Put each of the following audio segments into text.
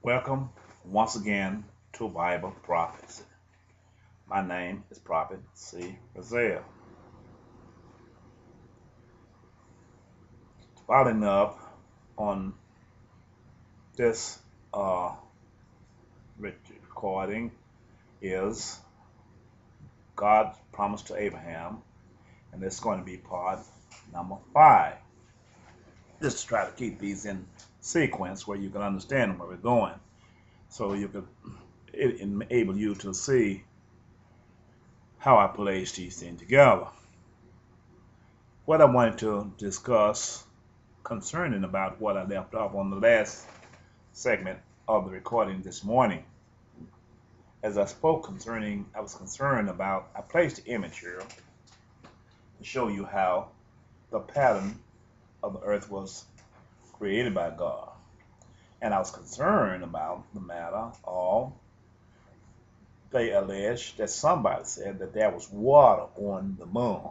Welcome once again to Bible Prophecy. My name is Prophet C. Razelle. Following up on this recording is God's promise to Abraham, and it's going to be part number 5. Just to try to keep these in sequence where you can understand where we're going, so you can enable you to see how I place these things together. What I wanted to discuss concerning about what I left off on the last segment of the recording this morning. As I spoke concerning, I was concerned about, I placed the image here to show you how the pattern of the earth was created by God. And I was concerned about the matter of, they alleged that somebody said that there was water on the moon.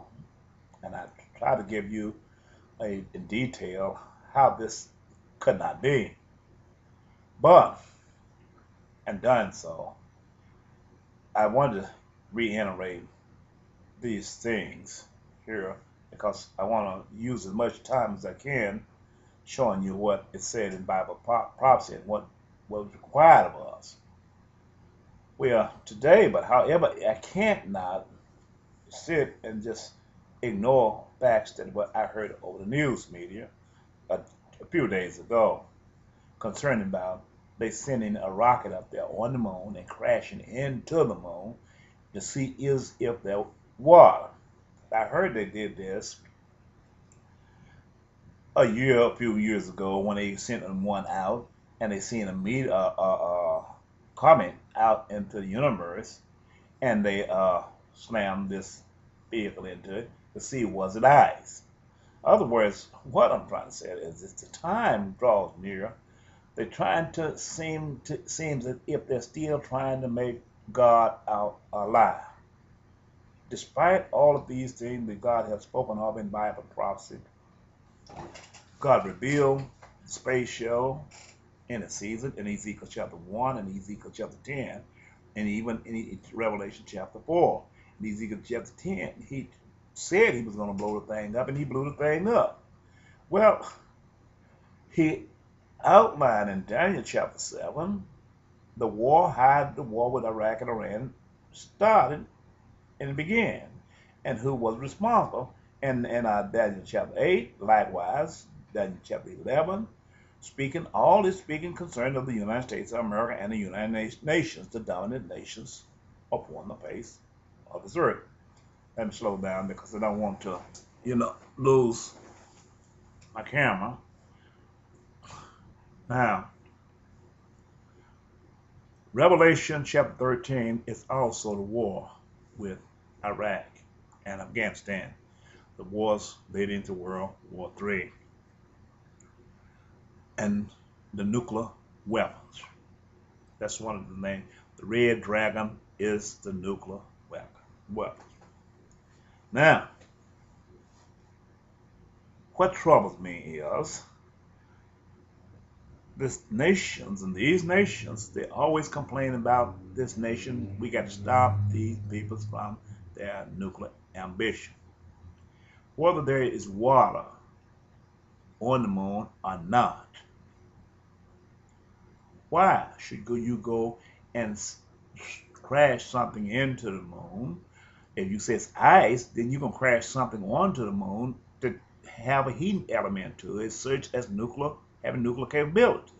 And I tried to give you in detail how this could not be. But, in doing so, I wanted to reiterate these things here because I want to use as much time as I can showing you what it said in Bible prophecy and what was required of us. We are today, but however, I can't not sit and just ignore facts that what I heard over the news media a few days ago concerning about they sending a rocket up there on the moon and crashing into the moon to see if there water. I heard they did this a few years ago when they sent one out and they seen a comet out into the universe and they slammed this vehicle into it to see was it ice. In other words, what I'm trying to say is as the time draws near, they're trying to seems as if they're still trying to make God out alive. Despite all of these things that God has spoken of in Bible prophecy, God revealed the space show in a season in Ezekiel chapter 1 and Ezekiel chapter 10, and even in Revelation chapter 4. In Ezekiel chapter 10, he said he was going to blow the thing up, and he blew the thing up. Well, he outlined in Daniel chapter 7 the war, how the war with Iraq and Iran started and began, and who was responsible. And Daniel chapter 8, likewise, Daniel chapter 11, all this speaking concerning of the United States of America and the United Nations, the dominant nations upon the face of this earth. Let me slow down because I don't want to, lose my camera. Now, Revelation chapter 13 is also the war with Iraq and Afghanistan, the wars leading to World War III, and the nuclear weapons. That's one of the names. The Red Dragon is the nuclear weapons. Now, what troubles me is these nations, they always complain about this nation. We got to stop these people from their nuclear ambition. Whether there is water on the moon or not, why should you go and crash something into the moon? If you say it's ice, then you're going to crash something onto the moon to have a heating element to it, such as having nuclear capabilities.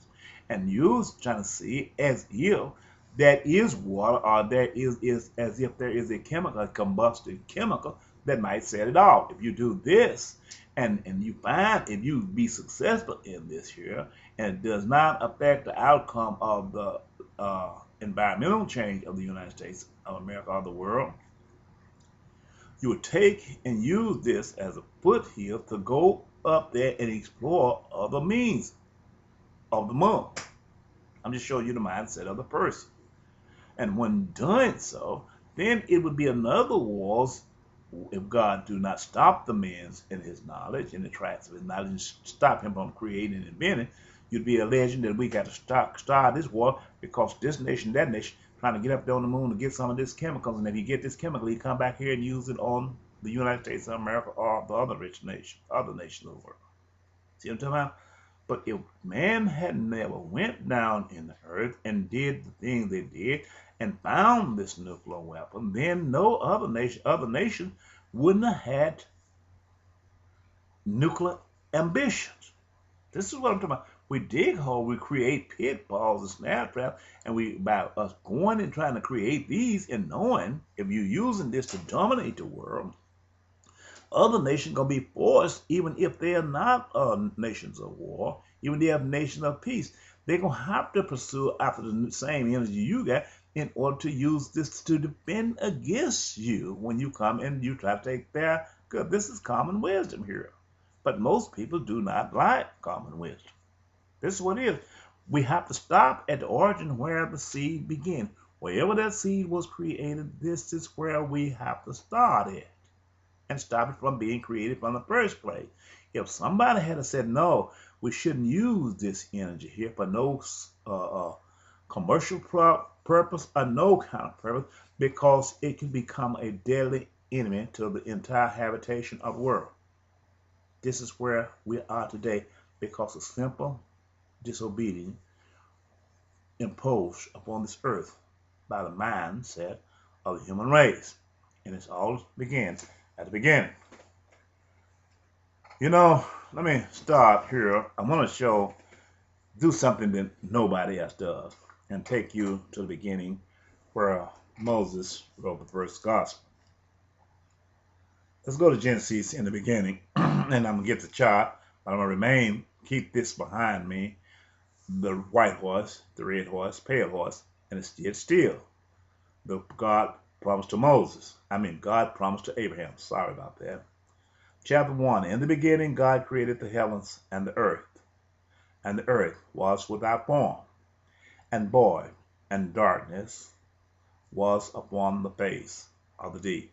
And you're trying to see as if there is water or there is as if there is a combustive chemical that might set it off. If you do this and you find, if you be successful in this here and it does not affect the outcome of the environmental change of the United States of America or the world, you would take and use this as a foothill to go up there and explore other means of the moon. I'm just showing you the mindset of the person. And when doing so, then it would be another war if God do not stop the man in his knowledge, in the tracks of his knowledge, and stop him from creating and inventing. you'd be alleging that we got to start this war because this nation, that nation, trying to get up there on the moon to get some of this chemicals, and if you get this chemical, you come back here and use it on the United States of America or the other rich nation, other nations of the world. See what I'm talking about? But if man had never went down in the earth and did the things they did and found this nuclear weapon, then no other nation wouldn't have had nuclear ambitions. This is what I'm talking about. We dig holes, we create pitfalls and snare traps, and we by us going and trying to create these and knowing if you're using this to dominate the world, other nations gonna be forced, even if they are not nations of war, even if they have nations of peace, they're gonna have to pursue after the same energy you got in order to use this to defend against you when you come and you try to take their. Because this is common wisdom here, but most people do not like common wisdom. This is what it is. We have to stop at the origin where the seed began. Wherever that seed was created, this is where we have to start it and stop it from being created from the first place. If somebody had said, no, we shouldn't use this energy here for no commercial purpose or no kind of purpose, because it can become a deadly enemy to the entire habitation of the world. This is where we are today because of simple disobedience imposed upon this earth by the mindset of the human race. And it's all began at the beginning. You know, let me start here. I want to do something that nobody else does and take you to the beginning where Moses wrote the first gospel. Let's go to Genesis in the beginning, and I'm going to get the chart, but I'm going to keep this behind me, the white horse, the red horse, pale horse, and it's still. God promised to Moses. God promised to Abraham. Sorry about that. Chapter 1. In the beginning, God created the heavens and the earth. And the earth was without form and void, and darkness was upon the face of the deep.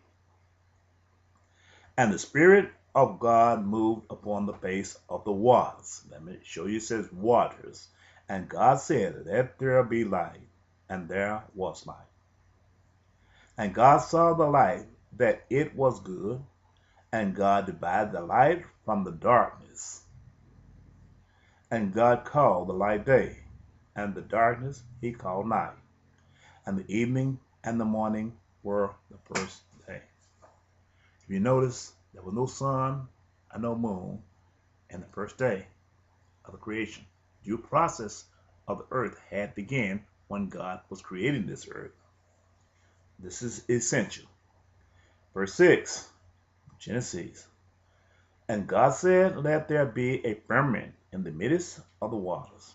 And the Spirit of God moved upon the face of the waters. Let me show you, it says waters. And God said, let there be light. And there was light. And God saw the light, that it was good. And God divided the light from the darkness. And God called the light day, and the darkness he called night. And the evening and the morning were the first day. If you notice, there was no sun and no moon in the first day of the creation. Due process of the earth had begun when God was creating this earth. This is essential. Verse 6, Genesis. And God said, let there be a firmament in the midst of the waters,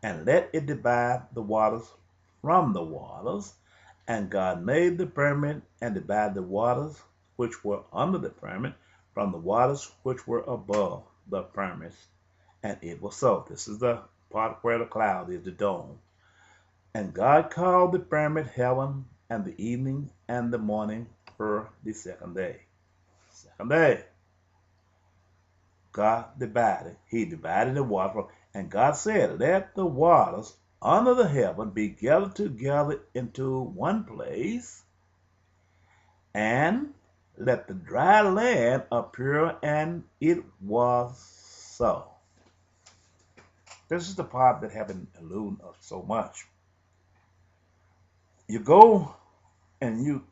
and let it divide the waters from the waters. And God made the firmament and divided the waters which were under the firmament from the waters which were above the firmament. And it was so. This is the part where the cloud is, the dome. And God called the firmament heaven, and the evening and the morning were the second day. Second day. God divided. He divided the water. And God said, let the waters under the heaven be gathered together into one place, and let the dry land appear, and it was so. This is the part that have been eluding us so much. You go and you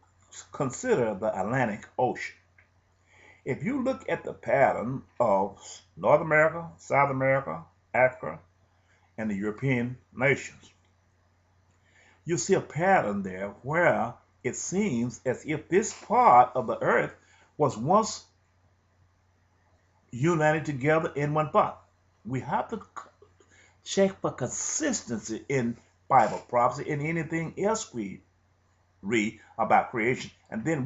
consider the Atlantic Ocean. If you look at the pattern of North America, South America, Africa, and the European nations, you see a pattern there where it seems as if this part of the earth was once united together in one part. We have to check for consistency in Bible prophecy and anything else we read about creation, and then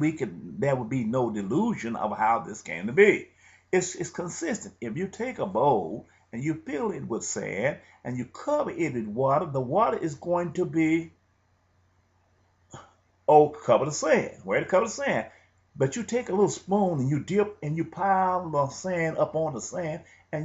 there would be no delusion of how this came to be. It's consistent. If you take a bowl and you fill it with sand and you cover it with water, the water is going to be cover the sand. Where to cover the sand? But you take a little spoon and you dip and you pile the sand up on the sand,